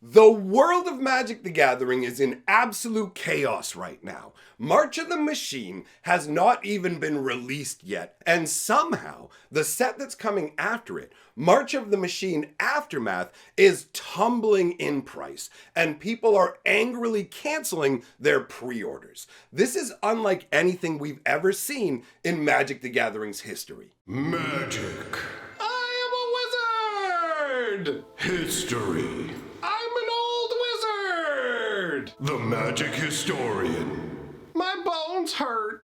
The world of Magic the Gathering is in absolute chaos right now. March of the Machine has not even been released yet, and somehow the set that's coming after it, March of the Machine Aftermath, is tumbling in price, and people are angrily canceling their pre-orders. This is unlike anything we've ever seen in Magic the Gathering's history. Magic. I am a wizard! History. I'm an old wizard! The Magic Historian. My bones hurt.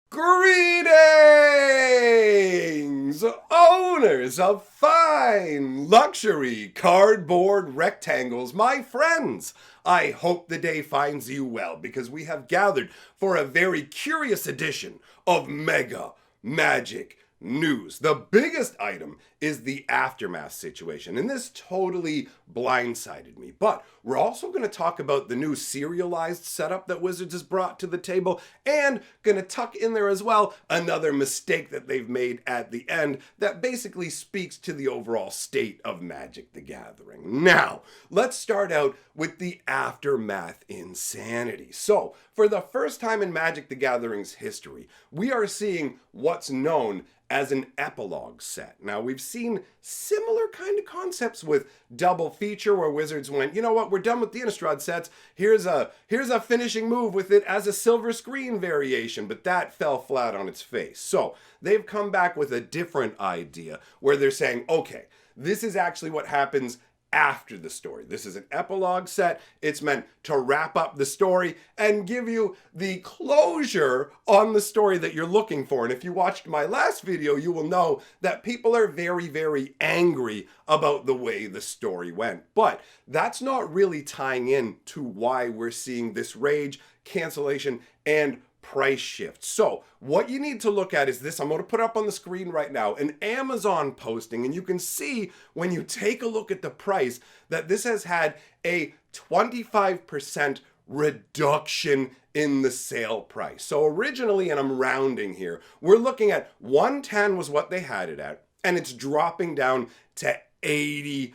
Greetings, owners of fine luxury cardboard rectangles, my friends. I hope the day finds you well because we have gathered for a very curious edition of Mega Magic News. The biggest item is the Aftermath situation, and this totally blindsided me. But we're also going to talk about the new serialized setup that Wizards has brought to the table, and going to tuck in there as well another mistake that they've made at the end that basically speaks to the overall state of Magic the Gathering. Now, let's start out with the Aftermath insanity. So, for the first time in Magic the Gathering's history, we are seeing what's known as an epilogue set. Now, we've seen similar kind of concepts with double feature where Wizards went, you know what, we're done with the Innistrad sets. Here's a finishing move with it as a silver screen variation, but that fell flat on its face. So they've come back with a different idea where they're saying, okay, this is actually what happens after the story. This is an epilogue set. It's meant to wrap up the story and give you the closure on the story that you're looking for. And if you watched my last video, you will know that people are very, very angry about the way the story went. But that's not really tying in to why we're seeing this rage, cancellation, and price shift. So what you need to look at is this. I'm going to put up on the screen right now an Amazon posting, and you can see when you take a look at the price that this has had a 25% reduction in the sale price. So originally, and I'm rounding here, we're looking at 110 was what they had it at, and it's dropping down to $80.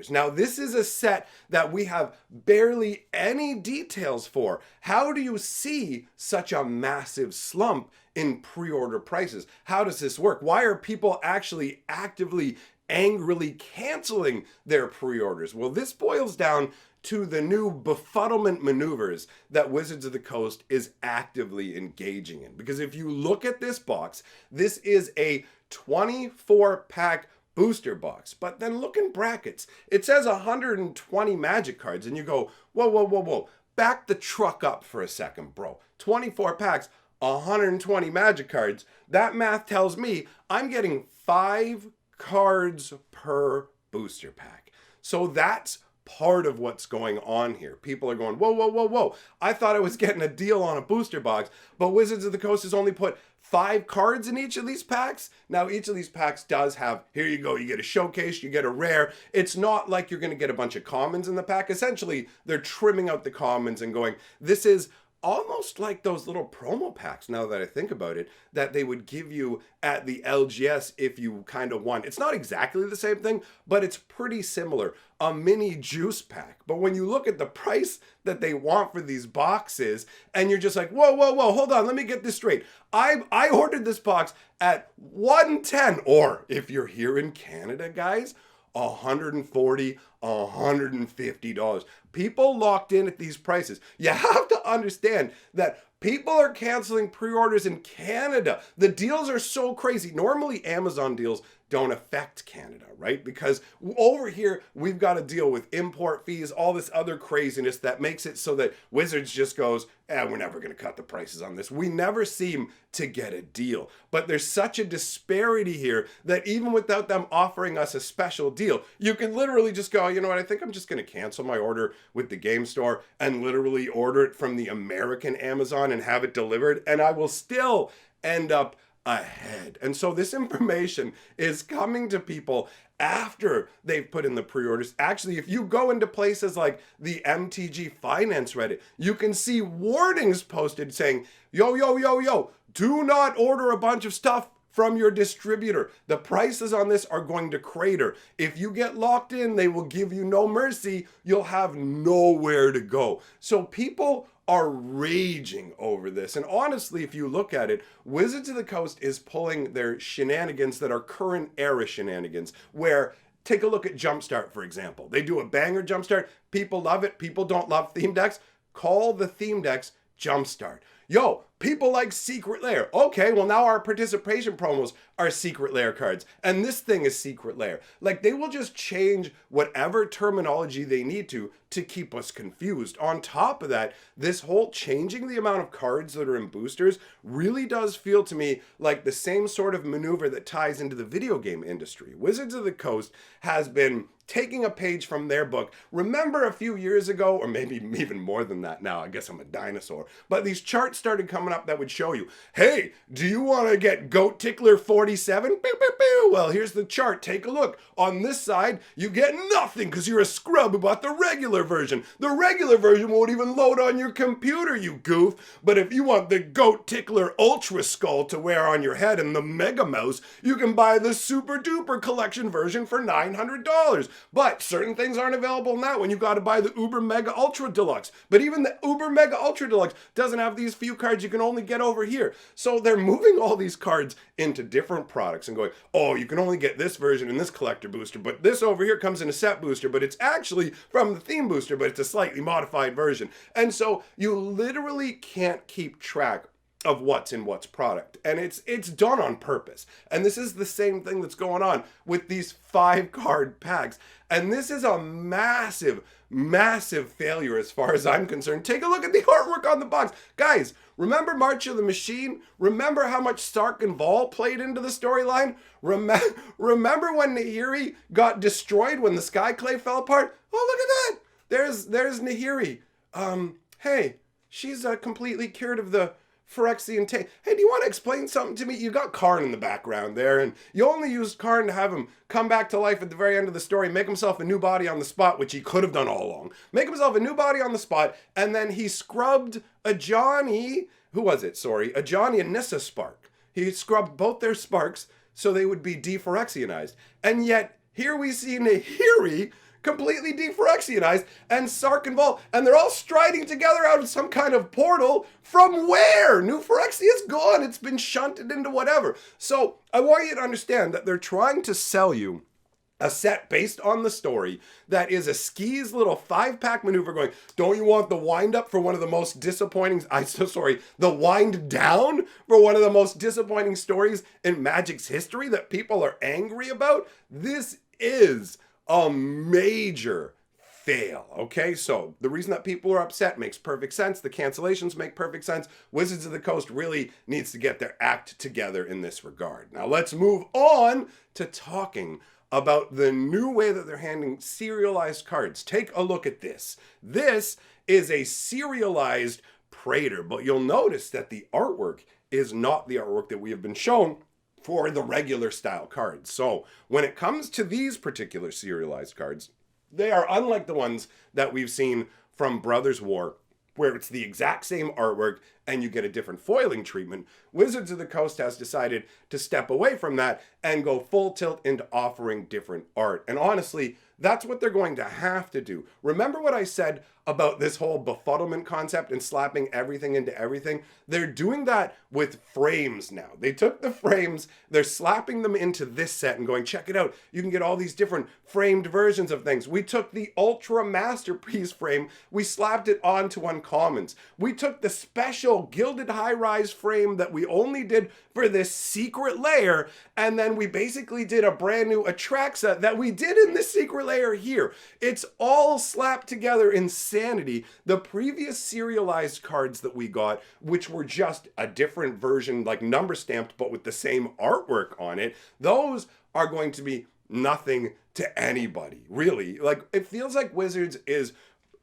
Now, this is a set that we have barely any details for. How do you see such a massive slump in pre-order prices? How does this work? Why are people actually actively, angrily canceling their pre-orders? Well, this boils down to the new befuddlement maneuvers that Wizards of the Coast is actively engaging in. Because if you look at this box, this is a 24-pack booster box, but then look in brackets. It says 120 Magic cards, and you go, whoa. Back the truck up for a second, bro. 24 packs, 120 Magic cards. That math tells me I'm getting 5 cards per booster pack. So that's part of what's going on here. People are going, whoa. I thought I was getting a deal on a booster box, but Wizards of the Coast has only put 5 cards in each of these packs. Now, each of these packs does have, here you go, you get a showcase, you get a rare. It's not like you're going to get a bunch of commons in the pack. Essentially, they're trimming out the commons and going, this is almost like those little promo packs, now that I think about it, that they would give you at the LGS if you kind of won. It's not exactly the same thing, but it's pretty similar. A mini juice pack. But when you look at the price that they want for these boxes, and you're just like, whoa, hold on, let me get this straight. I ordered this box at $110, or if you're here in Canada, guys, $140, $150. People locked in at these prices. You have to understand that people are canceling pre-orders in Canada. The deals are so crazy. Normally, Amazon deals don't affect Canada, right? Because over here, we've got to deal with import fees, all this other craziness that makes it so that Wizards just goes, we're never going to cut the prices on this. We never seem to get a deal. But there's such a disparity here that even without them offering us a special deal, you can literally just go, you know what, I think I'm just going to cancel my order with the game store and literally order it from the American Amazon and have it delivered, and I will still end up ahead. And so this information is coming to people after they've put in the pre-orders. Actually, if you go into places like the MTG Finance Reddit, you can see warnings posted saying, yo, do not order a bunch of stuff from your distributor. The prices on this are going to crater. If you get locked in, they will give you no mercy. You'll have nowhere to go. So people are raging over this. And honestly, if you look at it, Wizards of the Coast is pulling their shenanigans that are current era shenanigans, where take a look at Jumpstart, for example. They do a banger Jumpstart. People love it. People don't love theme decks. Call the theme decks Jumpstart. Yo, people like Secret Lair. Okay, well now our participation promos are Secret Lair cards, and this thing is Secret Lair. Like, they will just change whatever terminology they need to keep us confused. On top of that, this whole changing the amount of cards that are in boosters really does feel to me like the same sort of maneuver that ties into the video game industry. Wizards of the Coast has been taking a page from their book. Remember a few years ago, or maybe even more than that now, I guess I'm a dinosaur, but these charts started coming up that would show you, hey, do you want to get Goat Tickler 47? Pew, pew, pew. Well, here's the chart. Take a look. On this side, you get nothing because you're a scrub who bought the regular version. The regular version won't even load on your computer, you goof. But if you want the Goat Tickler Ultra Skull to wear on your head and the Mega Mouse, you can buy the Super Duper Collection version for $900. But certain things aren't available in that one. You got to buy the Uber Mega Ultra Deluxe. But even the Uber Mega Ultra Deluxe doesn't have these few cards you can only get over here. So they're moving all these cards into different products and going, oh, you can only get this version in this collector booster, but this over here comes in a set booster, but it's actually from the theme booster, but it's a slightly modified version. And so you literally can't keep track of what's in what's product. And it's done on purpose. And this is the same thing that's going on with these 5-card packs. And this is a massive, massive failure as far as I'm concerned. Take a look at the artwork on the box. Guys, remember March of the Machine? Remember how much Stark and Vol played into the storyline? Remember when Nahiri got destroyed when the Sky Clay fell apart? Oh, look at that. There's Nahiri. Hey, she's completely cured of the Phyrexian taint. Hey, do you want to explain something to me? You got Karn in the background there, and you only used Karn to have him come back to life at the very end of the story, make himself a new body on the spot, which he could have done all along. Make himself a new body on the spot, and then he scrubbed a Johnny, a Johnny and Nissa Spark. He scrubbed both their sparks so they would be Phyrexianized. And yet, here we see Nahiri completely Phyrexianized, and Sark and Vol, and they're all striding together out of some kind of portal. From where? New Phyrexia's gone. It's been shunted into whatever. So I want you to understand that they're trying to sell you a set based on the story that is a skis little 5-pack maneuver going, don't you want the wind up for one of the most disappointing, the wind down for one of the most disappointing stories in Magic's history that people are angry about? This is a major fail, okay? So the reason that people are upset makes perfect sense. The cancellations make perfect sense. Wizards of the Coast really needs to get their act together in this regard. Now let's move on to talking about the new way that they're handling serialized cards. Take a look at this. This is a serialized Praetor, but you'll notice that the artwork is not the artwork that we have been shown for the regular style cards. So when it comes to these particular serialized cards, they are unlike the ones that we've seen from Brothers War, where it's the exact same artwork and you get a different foiling treatment. Wizards of the Coast has decided to step away from that and go full tilt into offering different art. And honestly, that's what they're going to have to do. Remember what I said about this whole befuddlement concept and slapping everything into everything? They're doing that with frames now. They took the frames, they're slapping them into this set and going, check it out. You can get all these different framed versions of things. We took the Ultra Masterpiece frame, we slapped it onto Uncommons. We took the special Gilded High-Rise frame that we only did for this Secret Lair, and then we basically did a brand new Atraxa that we did in this Secret Lair here. It's all slapped together insanity. The previous serialized cards that we got, which were just a different version, like number stamped, but with the same artwork on it, those are going to be nothing to anybody, really. Like, it feels like Wizards is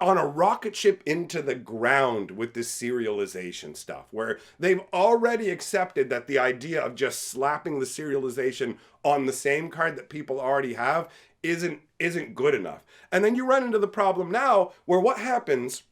on a rocket ship into the ground with this serialization stuff, where they've already accepted that the idea of just slapping the serialization on the same card that people already have isn't good enough. And then you run into the problem now where what happens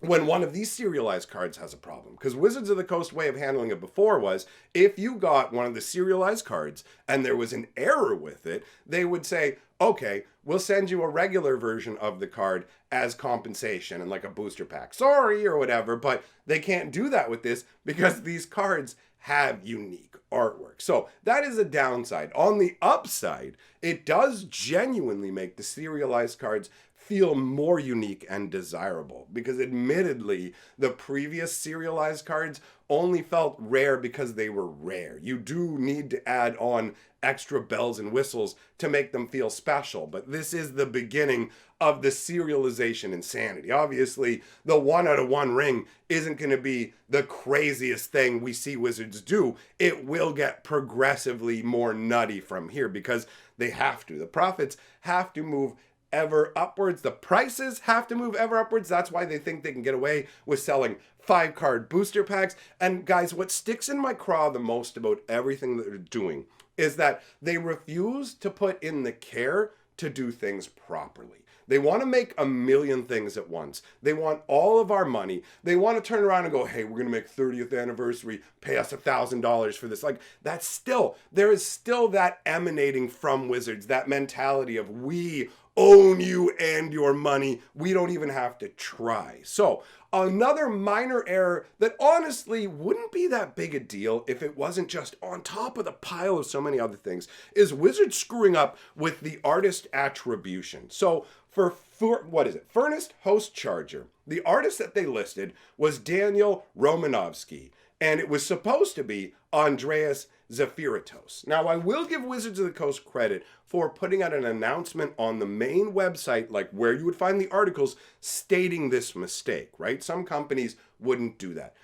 when one of these serialized cards has a problem. Because Wizards of the Coast way of handling it before was, if you got one of the serialized cards and there was an error with it, they would say, okay, we'll send you a regular version of the card as compensation and like a booster pack. Sorry, or whatever, but they can't do that with this because these cards have unique artwork. So that is a downside. On the upside, it does genuinely make the serialized cards feel more unique and desirable, because admittedly the previous serialized cards only felt rare because they were rare. You do need to add on extra bells and whistles to make them feel special, but this is the beginning of the serialization insanity. Obviously, the 1 out of 1 ring isn't going to be the craziest thing we see Wizards do. It will get progressively more nutty from here because they have to. The profits have to move ever upwards. The prices have to move ever upwards. That's why they think they can get away with selling 5-card booster packs. And guys, what sticks in my craw the most about everything that they're doing is that they refuse to put in the care to do things properly. They want to make a million things at once. They want all of our money. They want to turn around and go, hey, we're going to make 30th anniversary, pay us $1,000 for this. Like, that's still, there is still that emanating from Wizards, that mentality of we own you and your money. We don't even have to try. So another minor error that honestly wouldn't be that big a deal if it wasn't just on top of the pile of so many other things is Wizards screwing up with the artist attribution. So for what is it? Furnace Host Charger, the artist that they listed was Daniel Romanovsky, and it was supposed to be Andreas Zafiratos. Now, I will give Wizards of the Coast credit for putting out an announcement on the main website, like where you would find the articles, stating this mistake, right? Some companies wouldn't do that.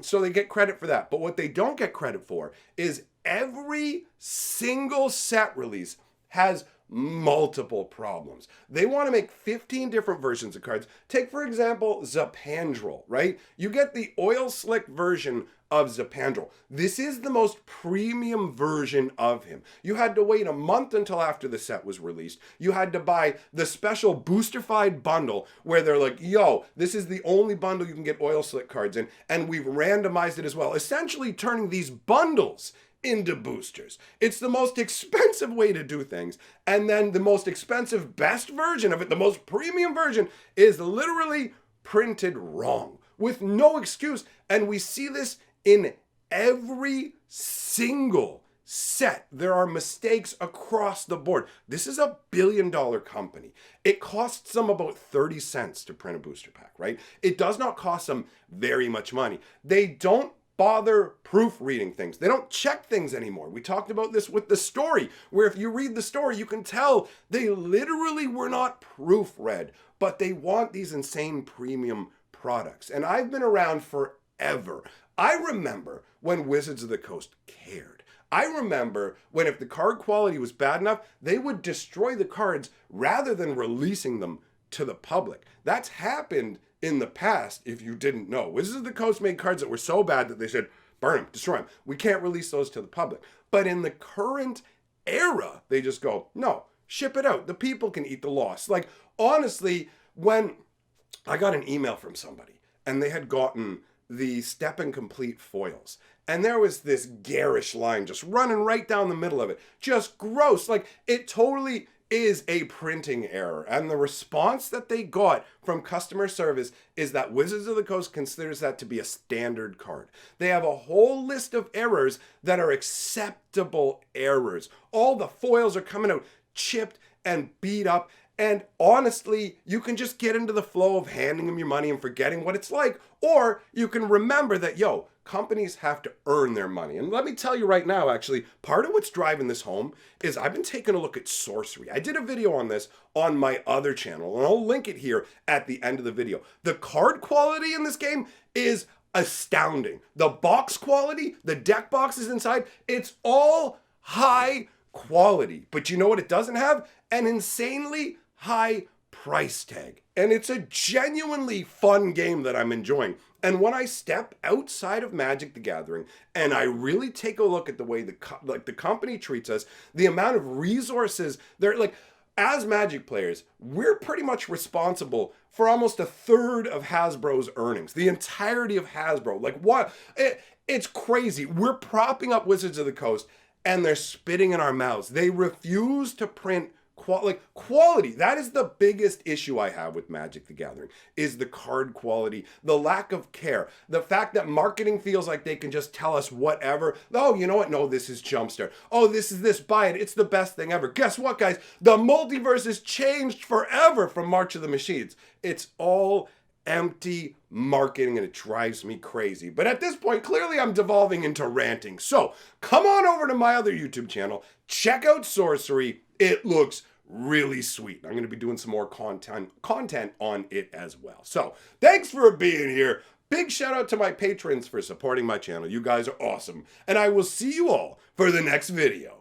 So they get credit for that. But what they don't get credit for is every single set release has multiple problems. They want to make 15 different versions of cards. Take, for example, Zapandrel, right? You get the oil slick version of Zapandrel. This is the most premium version of him. You had to wait a month until after the set was released. You had to buy the special boosterfied bundle where they're like, yo, this is the only bundle you can get oil slick cards in, and we've randomized it as well, essentially turning these bundles into boosters. It's the most expensive way to do things. And then the most expensive, best version of it, the most premium version, is literally printed wrong with no excuse. And we see this in every single set. There are mistakes across the board. This is a billion-dollar company. It costs them about 30 cents to print a booster pack, right? It does not cost them very much money. They don't bother proofreading things. They don't check things anymore. We talked about this with the story, where if you read the story, you can tell they literally were not proofread, but they want these insane premium products. And I've been around forever. I remember when Wizards of the Coast cared. I remember when if the card quality was bad enough, they would destroy the cards rather than releasing them to the public. That's happened in the past, if you didn't know. Wizards of the Coast made cards that were so bad that they said, burn them, destroy them. We can't release those to the public. But in the current era, they just go, no, ship it out. The people can eat the loss. Like, honestly, when I got an email from somebody and they had gotten the Step and Complete foils, and there was this garish line just running right down the middle of it. Just gross. Like, it totally is a printing error. And the response that they got from customer service is that Wizards of the Coast considers that to be a standard card. They have a whole list of errors that are acceptable errors. All the foils are coming out chipped and beat up. And honestly, you can just get into the flow of handing them your money and forgetting what it's like. Or you can remember that, yo, companies have to earn their money. And let me tell you right now, actually, part of what's driving this home is I've been taking a look at sorcery. I did a video on this on my other channel, and I'll link it here at the end of the video. The card quality in this game is astounding. The box quality, the deck boxes inside, it's all high quality. But you know what it doesn't have? An insanely high price tag. And it's a genuinely fun game that I'm enjoying. And when I step outside of Magic the Gathering and I really take a look at the way the company treats us, the amount of resources they're like, as Magic players, we're pretty much responsible for almost a third of Hasbro's earnings. The entirety of Hasbro. Like, what? It's crazy. We're propping up Wizards of the Coast and they're spitting in our mouths. They refuse to print quality. That is the biggest issue I have with Magic the Gathering, is the card quality, the lack of care, the fact that marketing feels like they can just tell us whatever. Oh, you know what? No, this is Jumpstart. Oh, this is this. Buy it. It's the best thing ever. Guess what, guys? The multiverse has changed forever from March of the Machines. It's all empty marketing and it drives me crazy. But at this point, clearly I'm devolving into ranting. So come on over to my other YouTube channel. Check out Sorcery. It looks really sweet. I'm going to be doing some more content on it as well. So thanks for being here. Big shout out to my patrons for supporting my channel. You guys are awesome. And I will see you all for the next video.